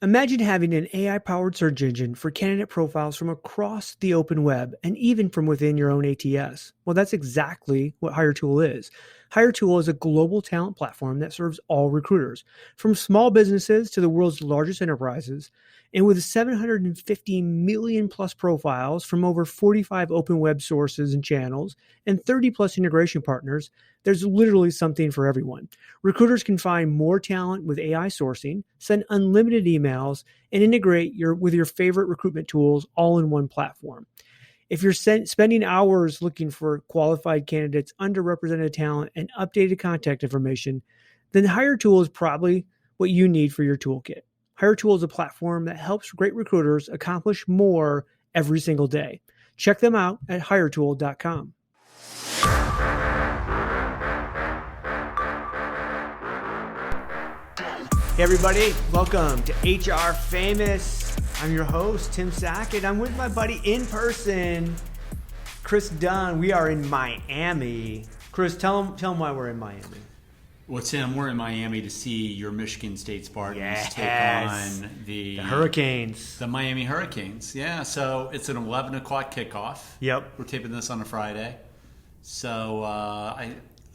Imagine having an AI-powered search engine for candidate profiles from across the open web and even from within your own ATS. Well, that's exactly what HireTool is. HireTool is a global talent platform that serves all recruiters, from small businesses to the world's largest enterprises. And with 750 million plus profiles from over 45 open web sources and channels and 30 plus integration partners, there's literally something for everyone. Recruiters can find more talent with AI sourcing, send unlimited emails, and integrate with your favorite recruitment tools all in one platform. If you're spending hours looking for qualified candidates, underrepresented talent, and updated contact information, then HireTool is probably what you need for your toolkit. HireTool is a platform that helps great recruiters accomplish more every single day. Check them out at hiretool.com. Hey everybody, welcome to HR Famous. I'm your host, Tim Sackett. I'm with my buddy in person, Kris Dunn. We are in Miami. Kris, tell them why we're in Miami. Well, Tim, we're in Miami to see your Michigan State Spartans take on the Hurricanes. The Miami Hurricanes. Yeah, so it's an 11 o'clock kickoff. Yep. We're taping this on a Friday. So I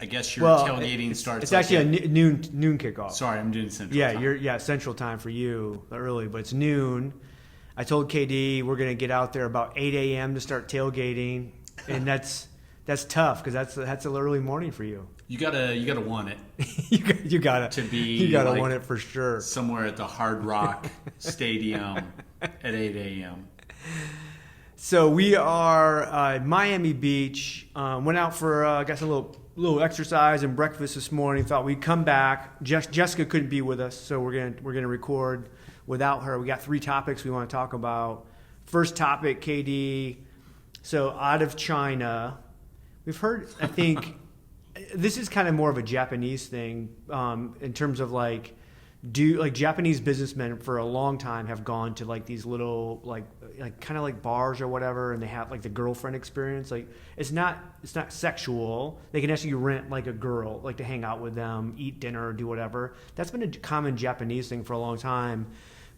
guess your tailgating starts. It's actually a noon kickoff. Sorry, I'm doing Central time. Yeah, Central time for you early, but it's noon. I told KD we're going to get out there about 8 a.m. to start tailgating, and that's tough because that's an early morning for you. You gotta want it. you gotta like want it for sure. Somewhere at the Hard Rock Stadium at 8 a.m. So we are at Miami Beach. Went out for got some little exercise and breakfast this morning. Thought we'd come back. Jessica couldn't be with us, so we're gonna record without her. We got 3 topics we want to talk about. First topic, KD. So out of China, we've heard. I think this is kind of more of a Japanese thing in terms of like Japanese businessmen for a long time have gone to like these little like kind of like bars or whatever, and they have like the girlfriend experience. Like it's not sexual. They can actually rent like a girl like to hang out with them, eat dinner, do whatever. That's been a common Japanese thing for a long time.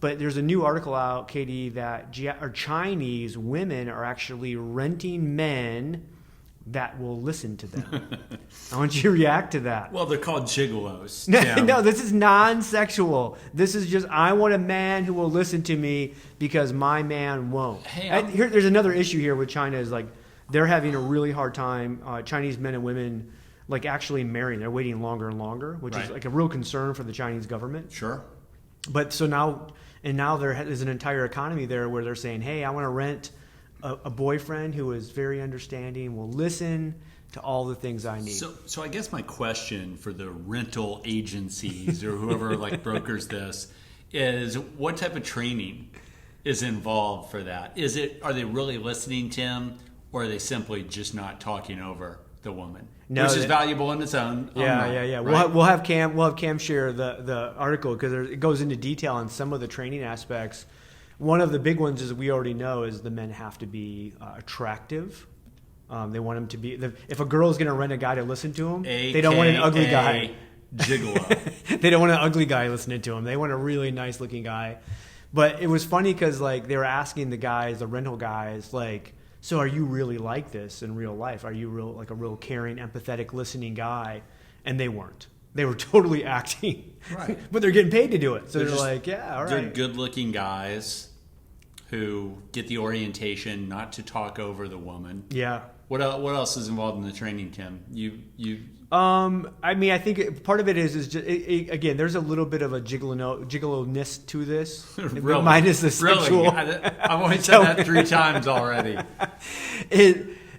But there's a new article out, KD, that Chinese women are actually renting men that will listen to them. I want you to react to that. Well, they're called gigolos. No, this is non-sexual. This is just, I want a man who will listen to me because my man won't. Hey, there's another issue here with China is like they're having a really hard time, Chinese men and women, like actually marrying. They're waiting longer and longer, which is like a real concern for the Chinese government. Sure. But so now there is an entire economy there where they're saying, hey, I want to rent a boyfriend who is very understanding, will listen to all the things I need. So I guess my question for the rental agencies or whoever like brokers this is, what type of training is involved for that? Are they really listening, Tim, or are they simply just not talking over the woman? No, which is valuable in its own. Yeah. Right? We'll have Cam share the article because it goes into detail on some of the training aspects. One of the big ones is we already know is the men have to be attractive. They want them to be. If a girl is going to rent a guy to listen to them, they don't want an ugly guy. Gigolo. They don't want an ugly guy listening to them. They want a really nice looking guy. But it was funny because like they were asking the rental guys, like, so are you really like this in real life? Are you like a real caring, empathetic, listening guy? And they weren't. They were totally acting, right? But they're getting paid to do it. So they're like, yeah, all right. They're good-looking guys who get the orientation not to talk over the woman. Yeah. What else is involved in the training, Tim? I mean, I think part of it is just again, there's a little bit of a gigolo-ness to this, really? Minus the sexual. Really? I've only said that 3 times already.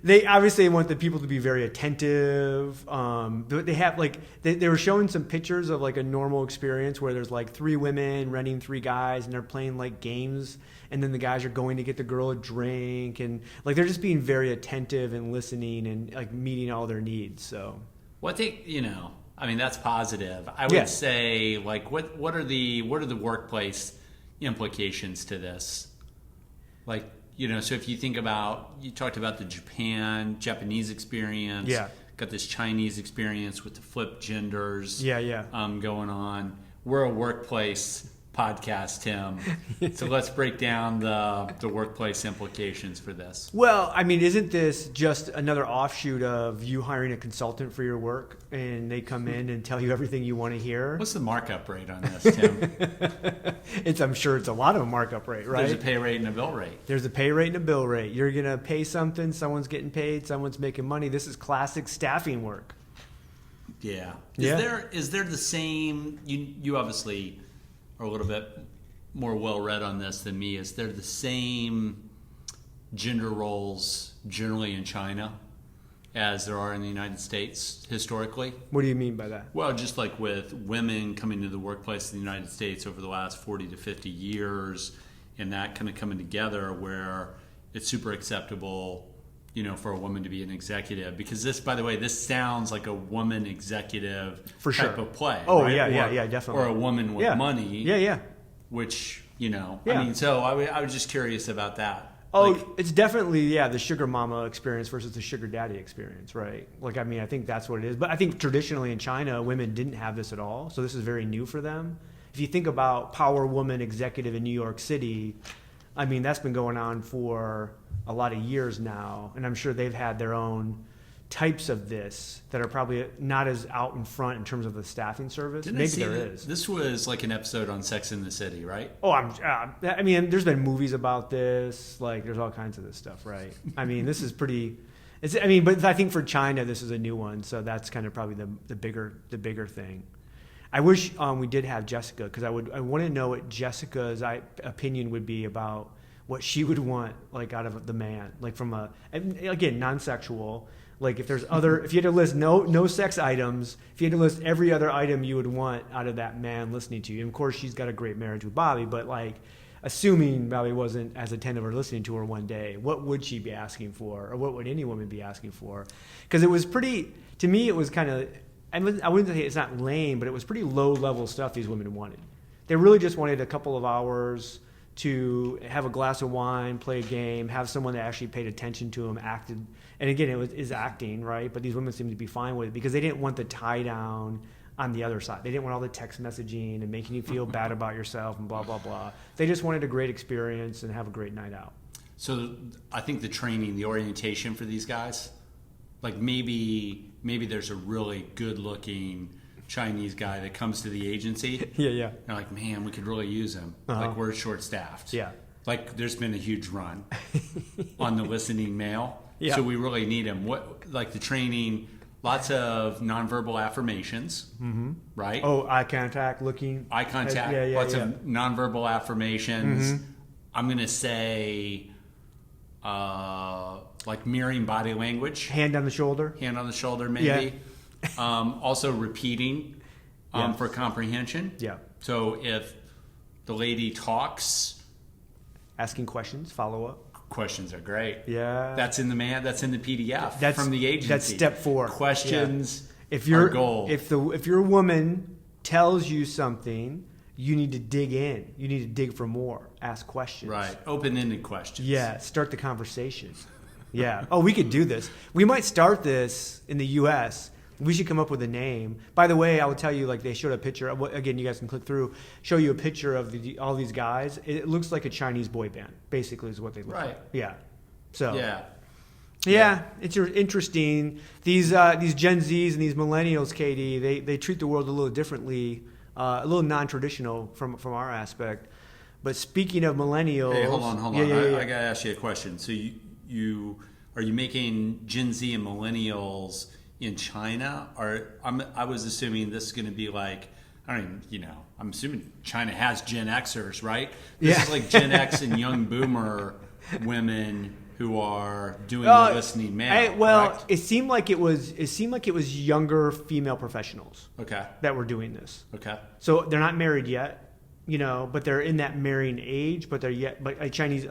They obviously want the people to be very attentive. They have like they were showing some pictures of like a normal experience where there's like 3 women renting 3 guys and they're playing like games, and then the guys are going to get the girl a drink, and like they're just being very attentive and listening and like meeting all their needs. So, well, I think I mean that's positive. I would say like what are the workplace implications to this? Like. So if you think about, you talked about the Japanese experience. Yeah. Got this Chinese experience with the flipped genders. Yeah. Going on. We're a workplace podcast, Tim. So let's break down the workplace implications for this. Well, I mean, isn't this just another offshoot of you hiring a consultant for your work and they come in and tell you everything you want to hear? What's the markup rate on this, Tim? I'm sure it's a lot of a markup rate, right? There's a pay rate and a bill rate. There's a pay rate and a bill rate. You're going to pay something, someone's getting paid, someone's making money. This is classic staffing work. Yeah. Yeah. Is there the same, you obviously are a little bit more well-read on this than me. Is there the same gender roles generally in China as there are in the United States historically? What do you mean by that? Well, just like with women coming to the workplace in the United States over the last 40 to 50 years, and that kind of coming together where it's super acceptable, for a woman to be an executive. Because this, by the way, this sounds like a woman executive For type sure. of play. Oh, right? yeah, definitely. Or a woman with money. Yeah. Which, Yeah. I mean, so I was just curious about that. Oh, Like, it's definitely, the sugar mama experience versus the sugar daddy experience, right? Like, I mean, I think that's what it is. But I think traditionally in China, women didn't have this at all. So this is very new for them. If you think about power woman executive in New York City, I mean, that's been going on for a lot of years now. And I'm sure they've had their own types of this that are probably not as out in front in terms of the staffing service. didn't I Maybe see there that- is. This was like an episode on Sex in the City, right? Oh, I mean, there's been movies about this. Like, there's all kinds of this stuff, right? I mean, this is pretty. But I think for China, this is a new one, so that's kind of probably the bigger thing. I wish we did have Jessica, because I want to know what Jessica's opinion would be about what she would want, like, out of the man, like from again, non-sexual. Like, if you had to list no sex items, if you had to list every other item you would want out of that man listening to you. And of course, she's got a great marriage with Bobby, but like, assuming Bobby wasn't as attentive or listening to her one day, what would she be asking for, or what would any woman be asking for? Because it was to me, it was kind of, I wouldn't say it's not lame, but it was pretty low-level stuff these women wanted. They really just wanted a couple of hours to have a glass of wine, play a game, have someone that actually paid attention to them, acted. And again, is acting, right? But these women seem to be fine with it because they didn't want the tie down on the other side. They didn't want all the text messaging and making you feel bad about yourself and blah, blah, blah. They just wanted a great experience and have a great night out. So I think the training, the orientation for these guys, like maybe there's a really good-looking Chinese guy that comes to the agency. Yeah. They're like, man, we could really use him. Uh-huh. Like, we're short-staffed. Yeah. Like, there's been a huge run on the listening male. Yeah. So we really need him. Like the training, lots of nonverbal affirmations, right? Oh, eye contact, looking. Eye contact, lots of nonverbal affirmations. I'm going to say like mirroring body language. Hand on the shoulder. Hand on the shoulder, maybe. Also repeating for comprehension. Yeah. So if the lady talks, asking questions, follow up. Questions are great. Yeah. That's in the PDF from the agency. That's step 4. Questions are are gold. If your woman tells you something, you need to dig in. You need to dig for more. Ask questions. Right. Open-ended questions. Yeah. Start the conversation. Yeah. Oh, we could do this. We might start this in the U.S. We should come up with a name. By the way, I will tell you, like, they showed a picture. Again, you guys can click through. Show you a picture of all these guys. It looks like a Chinese boy band, basically, is what they look like. Yeah. So. Yeah. It's interesting. These Gen Zs and these millennials, Katie, they treat the world a little differently, a little non-traditional from our aspect. But speaking of millennials, hey, hold on. Yeah. I gotta ask you a question. So you are you making Gen Z and millennials in China? Or I was assuming this is going to be like, I don't even, I'm assuming China has Gen Xers, right? This is like Gen X and young boomer women who are doing the listening male. Correct? It seemed like it was younger female professionals. Okay. That were doing this. Okay. So they're not married yet, but they're in that marrying age. But a Chinese,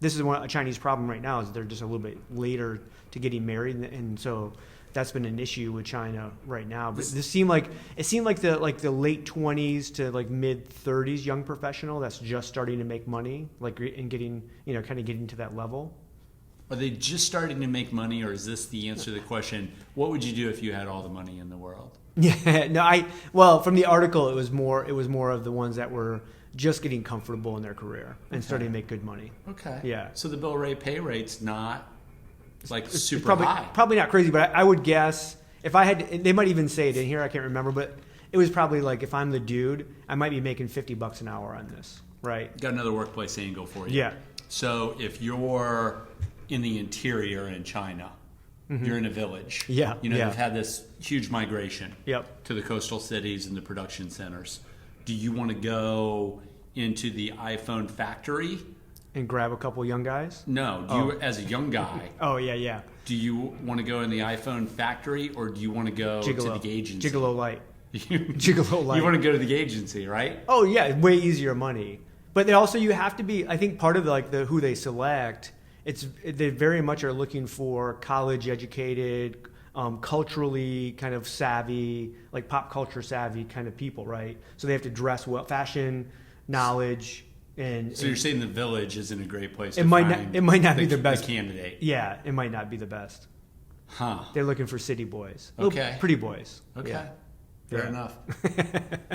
this is a Chinese problem right now, is they're just a little bit later to getting married, and so that's been an issue with China right now. But it seemed like the late 20s to like mid 30s young professional that's just starting to make money, like, and getting kind of getting to that level. Are they just starting to make money, or is this the answer to the question, what would you do if you had all the money in the world? Yeah, no, well, from the article, it was more of the ones that were just getting comfortable in their career and starting to make good money. Okay. Yeah. So the bill rate pay rate's not like super probably, high. Probably not crazy, but I would guess if I had, they might even say it in here, I can't remember, but it was probably like if I'm the dude, I might be making $50 an hour on this, right? Got another workplace angle for you. Yeah. So if you're in the interior in China, you're in a village. Yeah. They've had this huge migration Yep. to the coastal cities and the production centers. Do you want to go into the iPhone factory? And grab a couple young guys? No. Do you, as a young guy, Oh, yeah. do you want to go in the iPhone factory, or do you want to go to the agency? Gigolo light. You Gigolo light. You want to go to the agency, right? Oh, yeah, way easier money. But they also, you have to be, I think part of who they select, they very much are looking for college educated, culturally kind of savvy, like pop culture savvy kind of people, right? So they have to dress well, fashion, knowledge, and So you're saying the village isn't a great place to it might find not, it might not be the best candidate. Yeah, it might not be the best. Huh. They're looking for city boys, Okay. little pretty boys. Okay. Yeah. Fair Yeah. enough.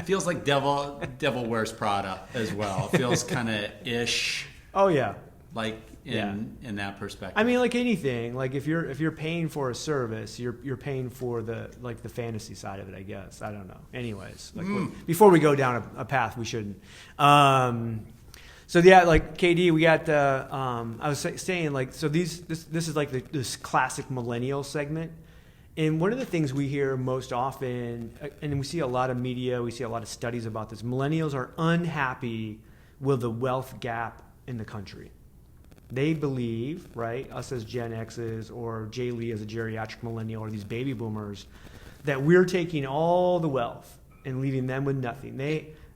Feels like Devil Wears Prada as well. Feels kind of ish, Oh yeah. like in that perspective. I mean, like anything, like if you're paying for a service, you're paying for the fantasy side of it, I guess. I don't know. Anyways, before we go down a path we shouldn't. So yeah, like KD, we got I was saying like so this is like this classic millennial segment. And one of the things we hear most often, and we see a lot of media, we see a lot of studies about this, millennials are unhappy with the wealth gap in the country. They believe, right, us as Gen X's or Jay Lee as a geriatric millennial or these baby boomers, that we're taking all the wealth and leaving them with nothing.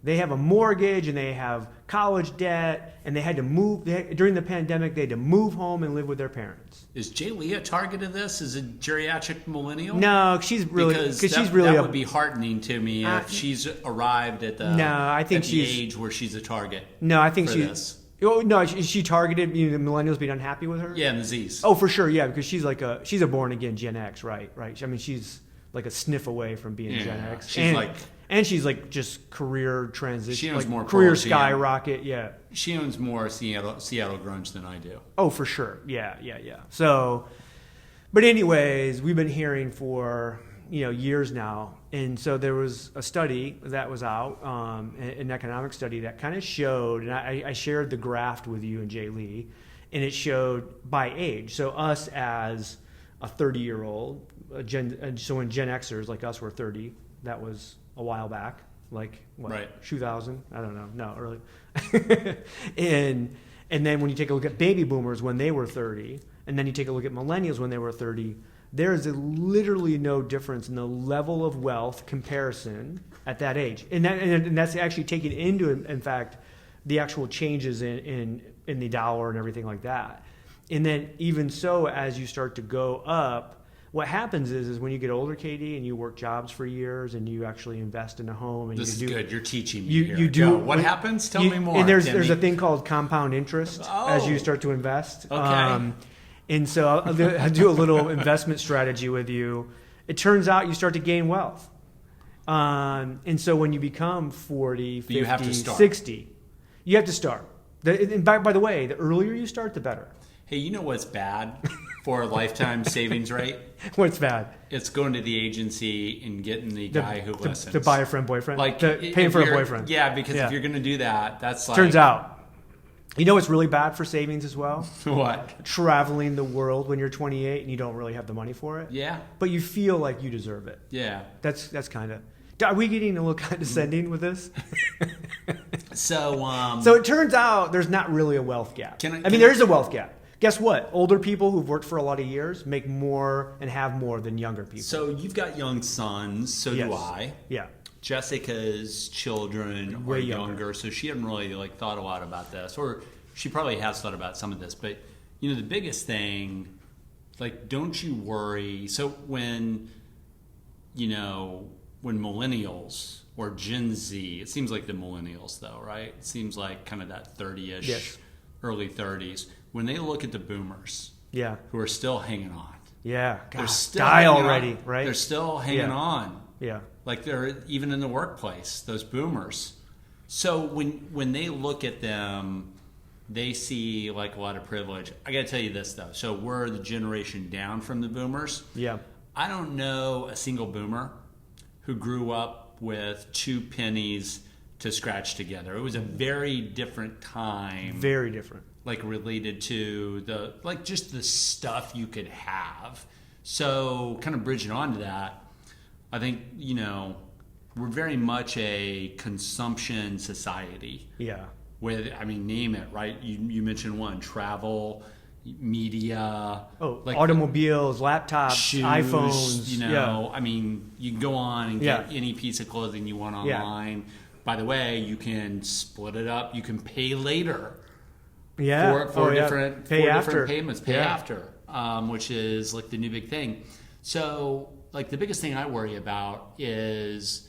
They have a mortgage and they have college debt and they had to move, during the pandemic, they had to move home and live with their parents. Is Jay Lee a target of this? Is a geriatric millennial? No, she's really, because she's really that would be heartening to me if she's arrived at the age where she's a target. No, I think for she's. This. Oh no, is she targeted? The millennials being unhappy with her? Yeah, and the Z's. Oh, for sure, yeah, because she's a born again Gen X, right? I mean, she's like a sniff away from being Gen X. She's like just career transition. She owns more career Pearl Jam. Skyrocket. Yeah. She owns more Seattle grunge than I do. Oh, for sure. Yeah. So, but anyways, we've been hearing for years now, and so there was a study that was out, an economic study that kind of showed, and I shared the graph with you and Jay Lee, and it showed by age. So us as a 30-year-old, so when Gen Xers like us were 30, that was a while back, like what, right. 2000? I don't know. No, early. and then when you take a look at baby boomers when they were 30, and then you take a look at millennials when they were 30, there is literally no difference in the level of wealth comparison at that age. And that's actually taking into, in fact, the actual changes in the dollar and everything like that. And then even so, as you start to go up, what happens is when you get older, KD, and you work jobs for years and you actually invest in a home. And this is good. You're teaching me here. You do. What happens? Tell me more. And there's a thing called compound interest as you start to invest. Okay. And so I'll do a little investment strategy with you. It turns out you start to gain wealth. And so when you become 40, 50, you have to start. 60, you have to start. And by the way, the earlier you start, the better. Hey, you know what's bad for a lifetime savings rate? What's bad? It's going to the agency and getting the guy who listens. To buy a friend, boyfriend? Like paying for a boyfriend. Yeah, because if you're going to do that, that's like... Turns out. You know what's really bad for savings as well? What? Traveling the world when you're 28 and you don't really have the money for it. Yeah. But you feel like you deserve it. Yeah. That's kind of... Are we getting a little condescending with this? So it turns out there's not really a wealth gap. There is a wealth gap. Guess what? Older people who've worked for a lot of years make more and have more than younger people. So you've got young sons, so do I. Yeah. Jessica's children are younger, so she hadn't really thought a lot about this, or she probably has thought about some of this. But the biggest thing, don't you worry? So when millennials or Gen Z, it seems like the millennials though, right? It seems like kind of that 30-ish, yes. early 30s. When they look at the boomers Yeah. who are still hanging on. Yeah. They're God, still die hanging already, on. right? They're still hanging Yeah. on. Yeah. Like they're even in the workplace, those boomers. So when they look at them, they see like a lot of privilege. I got to tell you this though. So we're the generation down from the boomers. Yeah. I don't know a single boomer who grew up with 2 pennies to scratch together. It was a very different time. Very different. Like related to the like just the stuff you could have. So kind of bridging on to that, I think, we're very much a consumption society. Yeah. With, name it, right? You mentioned one, travel, media. Oh, like automobiles, laptops, shoes, iPhones. You can go on and get Yeah. any piece of clothing you want Yeah. online. By the way, you can split it up. You can pay later. Yeah. Four different payments. Pay Yeah. after, which is like the new big thing. So, like the biggest thing I worry about is,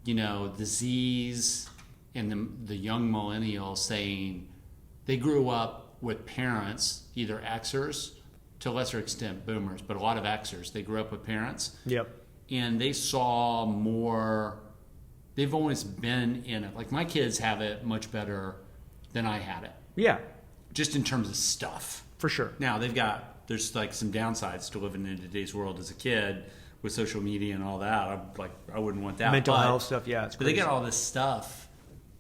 the Z's and the young millennials saying they grew up with parents, either Xers, to a lesser extent boomers, but a lot of Xers. They grew up with parents. Yep. And they saw more. They've always been in it. Like my kids have it much better than I had it. Yeah. Just in terms of stuff. For sure. Now there's like some downsides to living in today's world as a kid with social media and all that. I wouldn't want that. Mental health stuff. Yeah. It's but crazy. they got all this stuff.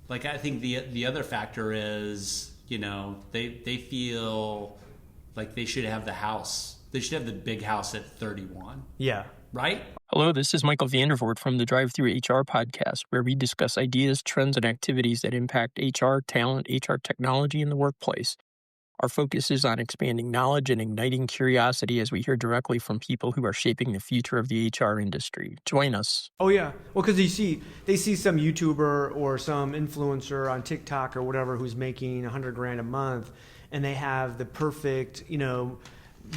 Like I think the other factor is, they feel like they should have the house. They should have the big house at 31. Yeah. Right? Hello, this is Michael Vandervoort from the Drive Through HR podcast, where we discuss ideas, trends, and activities that impact HR, talent, HR technology, and the workplace. Our focus is on expanding knowledge and igniting curiosity as we hear directly from people who are shaping the future of the HR industry. Join us. Oh yeah. Well, because they see some YouTuber or some influencer on TikTok or whatever who's making $100,000 a month, and they have the perfect,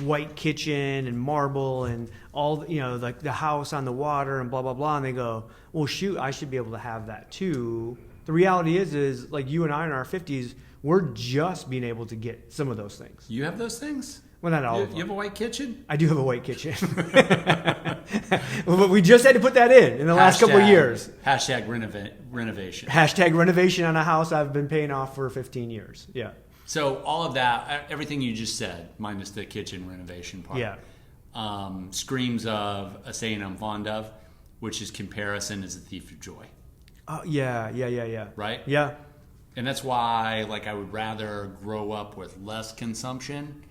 white kitchen and marble and all, like the house on the water and blah blah blah, and they go, well, shoot, I should be able to have that too. The reality is like you and I in our 50s, we're just being able to get some of those things. You have those things? Well, not all of them. You have a white kitchen? I do have a white kitchen. But we just had to put that in the last couple of years. Hashtag renovation. Hashtag renovation on a house I've been paying off for 15 years. Yeah. So all of that, everything you just said, minus the kitchen renovation part, screams of a saying I'm fond of, which is comparison is a thief of joy. Yeah. Right? Yeah. And that's why, I would rather grow up with less consumption.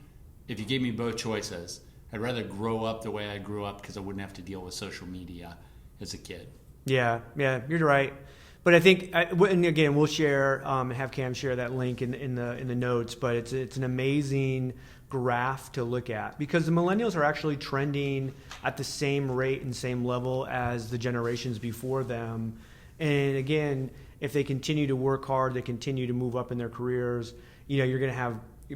If you gave me both choices, I'd rather grow up the way I grew up because I wouldn't have to deal with social media as a kid. Yeah, you're right. But I think, and again, we'll share, have Cam share that link in the notes. But it's an amazing graph to look at because the millennials are actually trending at the same rate and same level as the generations before them. And again, if they continue to work hard, they continue to move up in their careers, you're going to have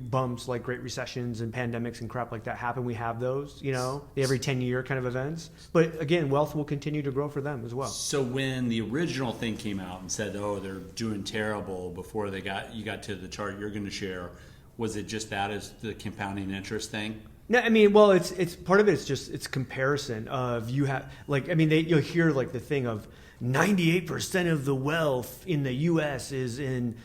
bumps like great recessions and pandemics and crap like that happen. We have those, the every 10-year kind of events. But again, wealth will continue to grow for them as well. So when the original thing came out and said, oh, they're doing terrible before you got to the chart you're going to share, was it just that as the compounding interest thing? No, it's part of it's comparison of you'll hear like the thing of 98% of the wealth in the U.S. is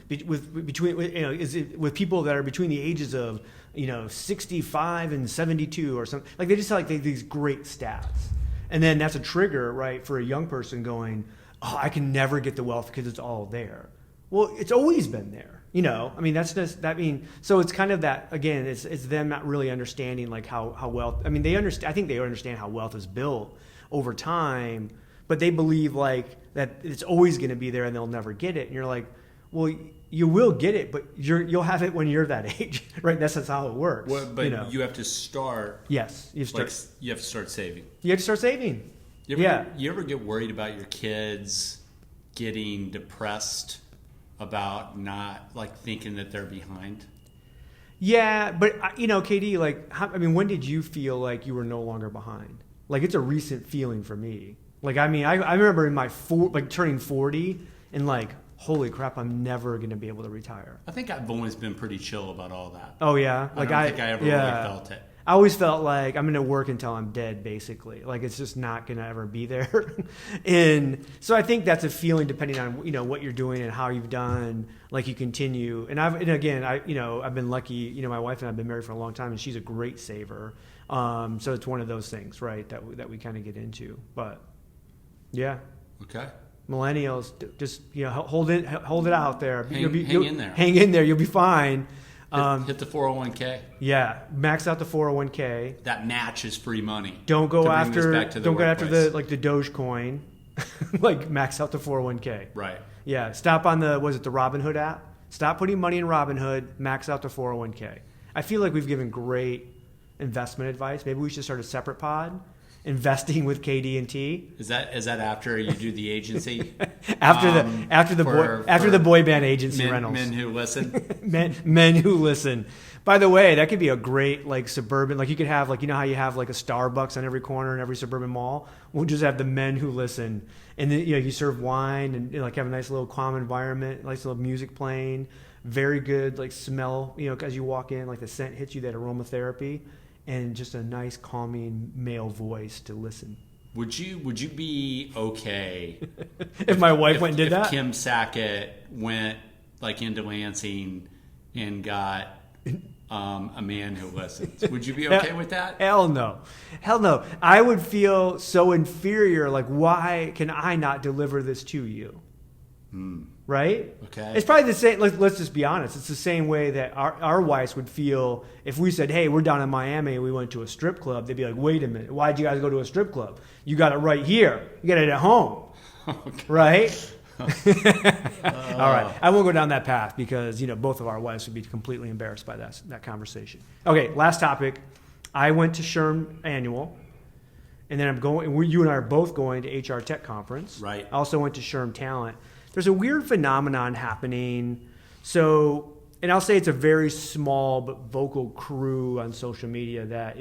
with people that are between the ages of 65 and 72 or something. Like they just have these great stats, and then that's a trigger, right, for a young person going, "Oh, I can never get the wealth because it's all there." Well, it's always been there, That's just that. So it's kind of that again. It's them not really understanding how wealth. They understand. I think they understand how wealth is built over time. But they believe that it's always going to be there and they'll never get it. And you're like, well, you will get it, but you'll have it when you're that age, right? That's how it works. Well, but you have to start. Yes, you have to start saving. You have to start saving. You ever get worried about your kids getting depressed about not thinking that they're behind? Yeah, but KD, when did you feel like you were no longer behind? It's a recent feeling for me. I remember in my turning 40 and holy crap, I'm never going to be able to retire. I think I've always been pretty chill about all that. Oh yeah, I don't think I ever really felt it. I always felt like I'm going to work until I'm dead, basically. Like it's just not going to ever be there. And so I think that's a feeling depending on, what you're doing and how you've done, like you continue. And I've been lucky, my wife and I have been married for a long time and she's a great saver. So it's one of those things, right, that we kind of get into. But yeah. Okay. Millennials, just, hold it out there. Hang in there. Hang in there. You'll be fine. Hit the 401k. Yeah, max out the 401k. That matches free money. Don't go after the Dogecoin. Like max out the 401k. Right. Yeah, stop on the Robinhood app. Stop putting money in Robinhood. Max out the 401k. I feel like we've given great investment advice. Maybe we should start a separate pod. Investing with KD&T. Is that after you do the agency? after the boy band agency rentals. Men who listen. men who listen. By the way, that could be a great suburban. You could have how you have a Starbucks on every corner in every suburban mall. We'll just have the men who listen, and then you serve wine and have a nice little calm environment, nice little music playing, very good smell. As you walk in, the scent hits you, that aromatherapy. And just a nice, calming male voice to listen. Would you be okay if my wife went and did that? If Kim Sackett went into Lansing and got a man who listens? Would you be okay with that? Hell no. I would feel so inferior. Why can I not deliver this to you? Right? Okay. It's probably the same. Let's just be honest. It's the same way that our wives would feel if we said, hey, we're down in Miami and we went to a strip club. They'd be like, wait a minute. Why'd you guys go to a strip club? You got it right here. You got it at home. Okay. Right? All right. I won't go down that path because, both of our wives would be completely embarrassed by that conversation. Okay. Last topic. I went to SHRM annual. And then you and I are both going to HR Tech Conference. Right. I also went to SHRM Talent. There's a weird phenomenon happening. So, and I'll say it's a very small but vocal crew on social media that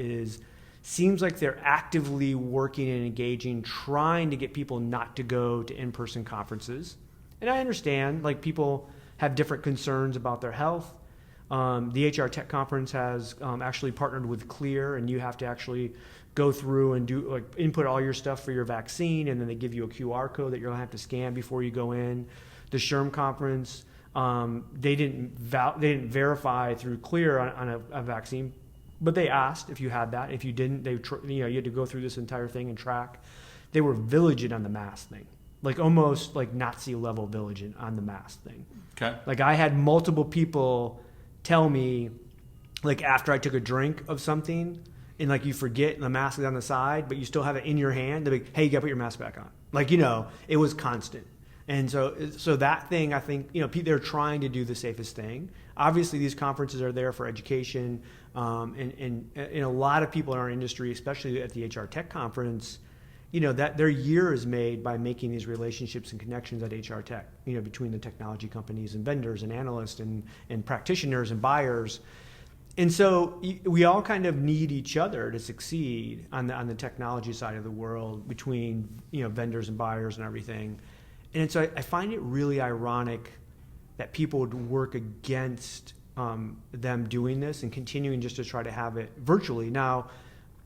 seems like they're actively working and engaging, trying to get people not to go to in-person conferences. And I understand, people have different concerns about their health. The HR Tech Conference has actually partnered with Clear, and you have to actually go through and do input all your stuff for your vaccine, and then they give you a QR code that you're gonna have to scan before you go in. The SHRM conference, they didn't verify through Clear on a vaccine, but they asked if you had that. If you didn't, you had to go through this entire thing and track. They were vigilant on the mask thing, almost Nazi level vigilant on the mask thing. Okay. I had multiple people tell me, after I took a drink of something, and you forget and the mask is on the side, but you still have it in your hand. They're like, hey, you got to put your mask back on. It was constant. And so that thing, I think, they're trying to do the safest thing. Obviously, these conferences are there for education. And a lot of people in our industry, especially at the HR Tech Conference, that their year is made by making these relationships and connections at HR Tech, between the technology companies and vendors and analysts and practitioners and buyers. And so we all kind of need each other to succeed on the technology side of the world, between vendors and buyers and everything. And so I find it really ironic that people would work against them doing this and continuing just to try to have it virtually. Now,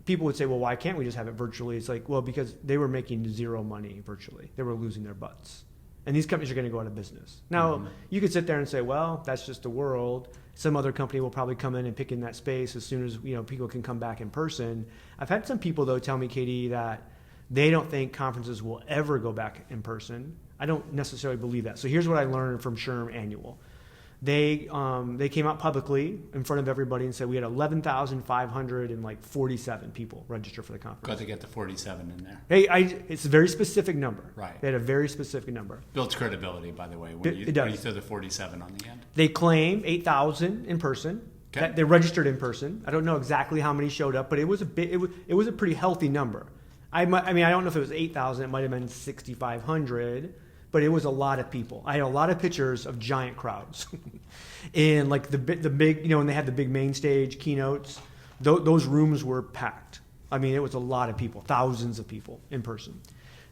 people would say, well, why can't we just have it virtually? It's because they were making zero money virtually. They were losing their butts. And these companies are going to go out of business. Now, you could sit there and say, well, that's just the world. Some other company will probably come in and pick in that space as soon as people can come back in person. I've had some people, though, tell me, Katie, that they don't think conferences will ever go back in person. I don't necessarily believe that. So here's what I learned from SHRM Annual. They came out publicly in front of everybody and said we had 11,547 people register for the conference. Got to get the 47 in there. Hey, it's a very specific number. Right. They had a very specific number. Builds credibility, by the way, it does. when you throw the 47 on the end. They claim 8,000 in person. Okay. They registered in person. I don't know exactly how many showed up, but it was a pretty healthy number. I don't know if it was 8,000. It might have been 6,500. But it was a lot of people. I had a lot of pictures of giant crowds. And the big, when they had the big main stage keynotes, those rooms were packed. It was a lot of people, thousands of people in person.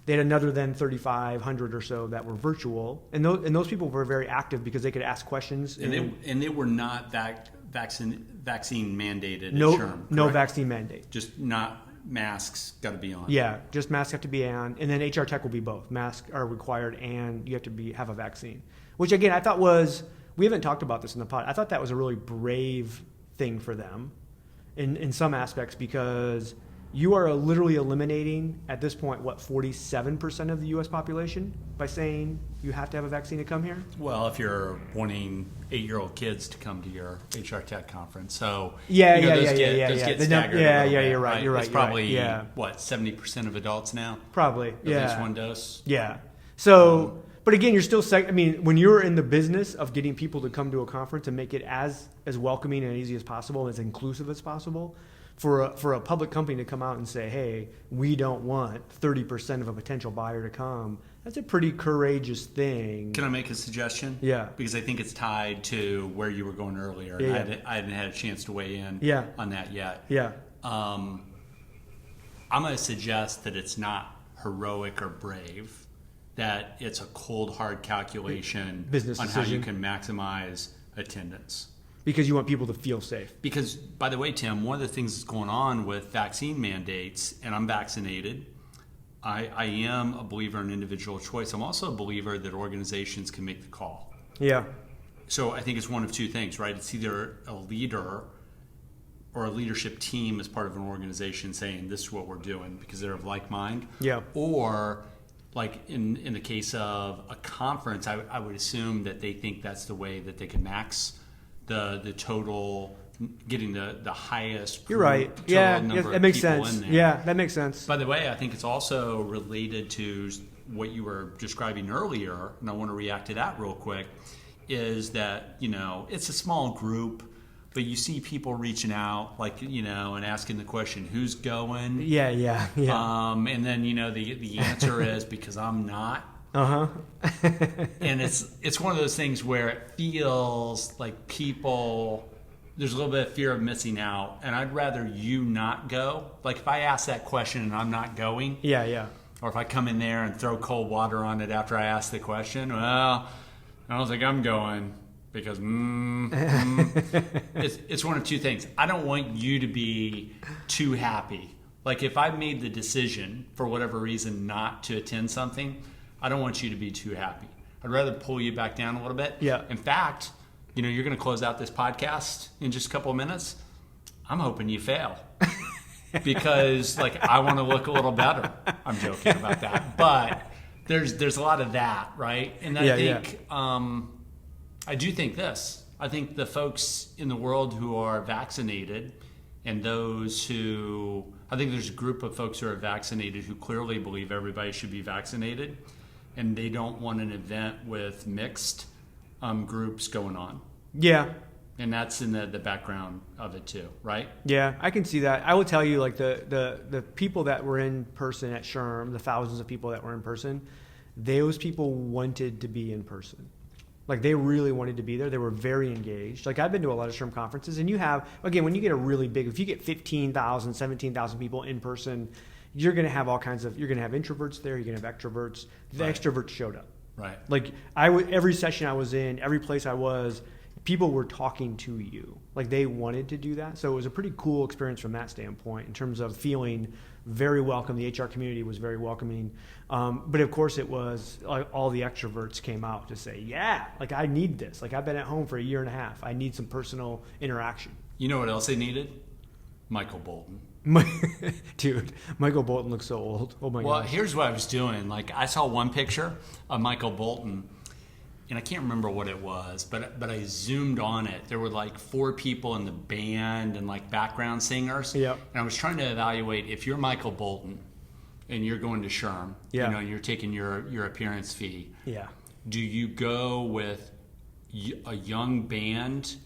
They had another then 3,500 or so that were virtual, and those people were very active because they could ask questions. And they were not vaccine mandated. No, at SHRM, no vaccine mandate. Just not masks. Got to be on. Yeah, just masks have to be on, and then HR Tech will be both. Masks are required, and you have to have a vaccine. Which again, I thought we haven't talked about this in the pod. I thought that was a really brave thing for them, in some aspects, because you are literally eliminating, at this point, 47% of the U.S. population by saying you have to have a vaccine to come here? Well, if you're wanting 8-year-old kids to come to your HR Tech conference. So, those get staggered. You're right. It's probably, 70% of adults now? Probably, At least one dose? Yeah. So, but again, you're still, when you're in the business of getting people to come to a conference and make it as welcoming and easy as possible, as inclusive as possible, for a public company to come out and say, hey, we don't want 30% of a potential buyer to come, that's a pretty courageous thing. Can I make a suggestion? Yeah. Because I think it's tied to where you were going earlier. Yeah. I hadn't had a chance to weigh in on that yet. Yeah. I'm going to suggest that it's not heroic or brave, that it's a cold, hard calculation business on decision. how you can maximize attendance. Because you want people to feel safe. Because, by the way, Tim, one of the things that's going on with vaccine mandates, and I'm vaccinated, I am a believer in individual choice. I'm also a believer that organizations can make the call. Yeah. So I think it's one of two things, right? It's either a leader or a leadership team as part of an organization saying this is what we're doing because they're of like mind. Yeah. Or like in the case of a conference, I would assume that they think that's the way that they can max the total, getting the highest. You're right. Yeah, that makes sense. Yeah, that makes sense. By the way, I think it's also related to what you were describing earlier, and I want to react to that real quick, is that, it's a small group, but you see people reaching out, and asking the question, who's going? Yeah. And then, the answer is because I'm not. And it's one of those things where it feels like people, there's a little bit of fear of missing out, and I'd rather you not go. Like if I ask that question and I'm not going, or if I come in there and throw cold water on it after I ask the question, well, I don't think I'm going because it's one of two things. I don't want you to be too happy. Like if I made the decision for whatever reason not to attend something, I don't want you to be too happy. I'd rather pull you back down a little bit. Yeah. In fact, you're going to close out this podcast in just a couple of minutes. I'm hoping you fail because I want to look a little better. I'm joking about that, but there's a lot of that, right? And I think I do think this. I think the folks in the world who are vaccinated and those who, I think there's a group of folks who are vaccinated who clearly believe everybody should be vaccinated, and they don't want an event with mixed groups going on. Yeah. And that's in the background of it too, right? Yeah, I can see that. I will tell you, the people that were in person at SHRM, the thousands of people that were in person, those people wanted to be in person. They really wanted to be there. They were very engaged. I've been to a lot of SHRM conferences, and you have, again, when you get a really big, if you get 15,000, 17,000 people in person, you're going to have all kinds of, you're going to have introverts there, you're going to have extroverts. The extroverts showed up. Right. Every session I was in, every place I was, people were talking to you. They wanted to do that. So it was a pretty cool experience from that standpoint in terms of feeling very welcome. The HR community was very welcoming. But of course it was all the extroverts came out to say, I need this. I've been at home for a year and a half. I need some personal interaction. You know what else they needed? Michael Bolton. Dude, Michael Bolton looks so old. Oh my god. Well, here's what I was doing. I saw one picture of Michael Bolton, and I can't remember what it was, but I zoomed on it. There were 4 people in the band and background singers. Yep. And I was trying to evaluate, if you're Michael Bolton and you're going to SHRM, and you're taking your appearance fee. Yeah. Do you go with a young band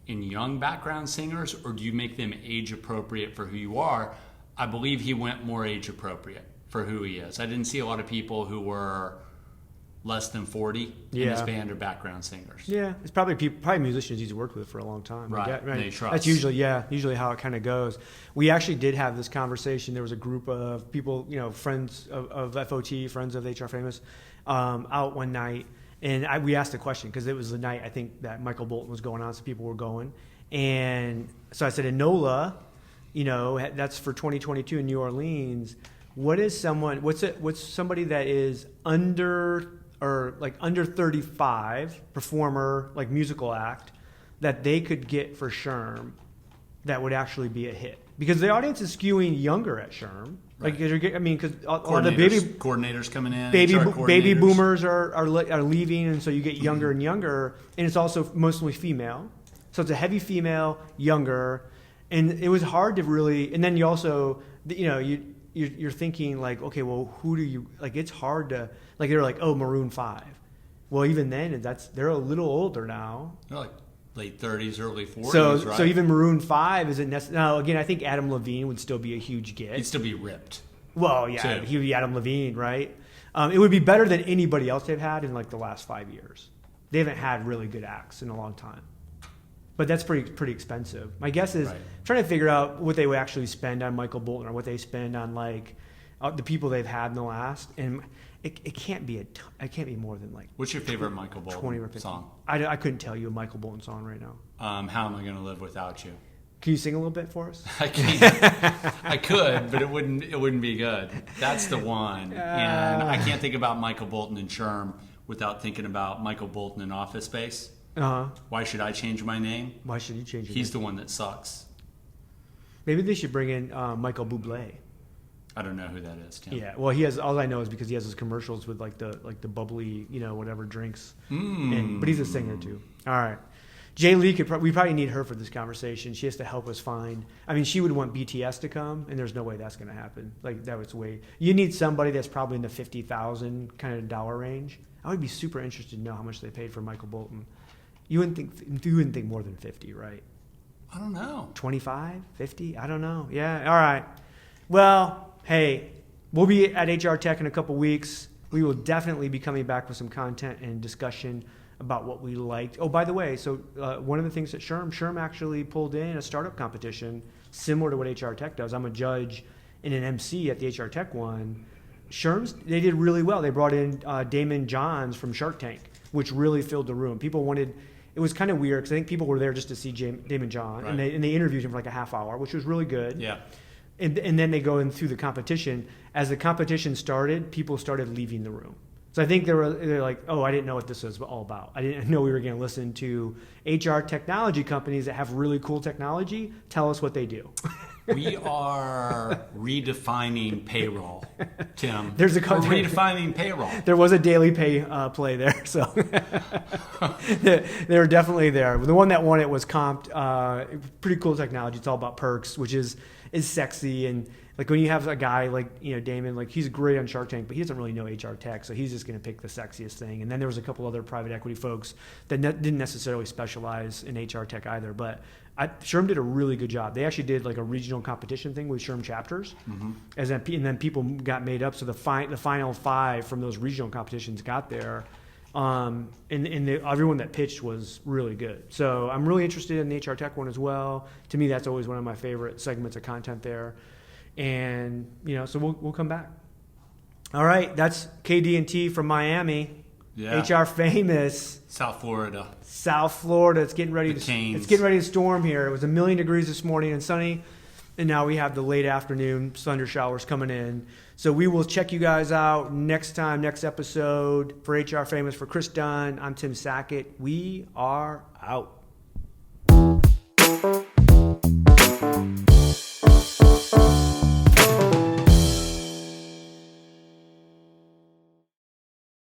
and young background singers, or do you make them age appropriate for who you are? I believe he went more age appropriate for who he is. I didn't see a lot of people who were less than 40 in his band are background singers. Yeah, it's probably musicians he's worked with for a long time. Right. They trust. That's usually how it kind of goes. We actually did have this conversation. There was a group of people, friends of FOT, friends of HR Famous, out one night, and we asked a question because it was the night I think that Michael Bolton was going on, so people were going, and so I said, Enola, that's for 2022 in New Orleans. What's somebody that is under 35 performer, like musical act, that they could get for SHRM that would actually be a hit? Because the audience is skewing younger at SHRM. Right. Because all the coordinators coming in, baby boomers are leaving, and so you get younger and younger, and it's also mostly female. So it's a heavy female, younger, and it was hard to really. And then you also, you're thinking like, okay, well, who do you like? It's hard to like. They're like, oh, Maroon 5. Well, even then, they're a little older now. They're like late 30s, early 40s, right? So even Maroon 5 isn't necessarily. Now, again, I think Adam Levine would still be a huge get. He'd still be ripped. Well, yeah, he would be Adam Levine, right? It would be better than anybody else they've had in like the last 5 years. They haven't had really good acts in a long time. But that's pretty expensive. My guess is trying to figure out what they would actually spend on Michael Bolton or what they spend on like the people they've had in the last, and it can't be it can't be more than like. What's your favorite Michael Bolton song? I couldn't tell you a Michael Bolton song right now. How Am I Going to Live Without You? Can you sing a little bit for us? I can't. I could, but it wouldn't be good. That's the one, and I can't think about Michael Bolton and SHRM without thinking about Michael Bolton in Office Space. Uh-huh. Why should I change my name? Why should you change your He's name? the one that sucks. Maybe they should bring in Michael Bublé. I don't know who that is, Tim. Yeah, well, he has. All I know is because he has his commercials with like the bubbly, whatever drinks. But he's a singer too. All right, Jay Lee we probably need her for this conversation. She has to help us find. I mean, she would want BTS to come, and there's no way that's going to happen. Like that was way. You need somebody that's probably in the $50,000 kind of dollar range. I would be super interested to know how much they paid for Michael Bolton. You wouldn't think more than 50, right? I don't know. 25, 50? I don't know. Yeah. All right. Well, hey, we'll be at HR Tech in a couple weeks. We will definitely be coming back with some content and discussion about what we liked. Oh, by the way, so one of the things that SHRM actually pulled in a startup competition similar to what HR Tech does. I'm a judge and an MC at the HR Tech one. They did really well. They brought in Damon Johns from Shark Tank, which really filled the room. People wanted. It was kind of weird because I think people were there just to see Damon John, right. and they interviewed him for like a half hour, which was really good. Yeah. And then they go in through the competition. As the competition started, people started leaving the room. So I think they're like, oh, I didn't know what this was all about. I didn't know we were going to listen to HR technology companies that have really cool technology tell us what they do. We are redefining payroll, Tim. We're redefining payroll. There was a daily pay play there, so they were definitely there. The one that won it was Comped. Pretty cool technology. It's all about perks, which is sexy, and like when you have a guy like Damon, like he's great on Shark Tank, but he doesn't really know HR tech, so he's just going to pick the sexiest thing. And then there was a couple other private equity folks that didn't necessarily specialize in HR tech either, but. SHRM did a really good job. They actually did like a regional competition thing with SHRM chapters, and then people got made up. So the final 5 from those regional competitions got there, and everyone that pitched was really good. So I'm really interested in the HR Tech one as well. To me, that's always one of my favorite segments of content there, and so we'll come back. All right, that's KD&T from Miami. Yeah. HR Famous. South Florida. It's getting ready to storm here. It was 1,000,000 degrees this morning and sunny, and now we have the late afternoon thunder showers coming in. So we will check you guys out next episode. For HR Famous, for Kris Dunn, I'm Tim Sackett. We are out.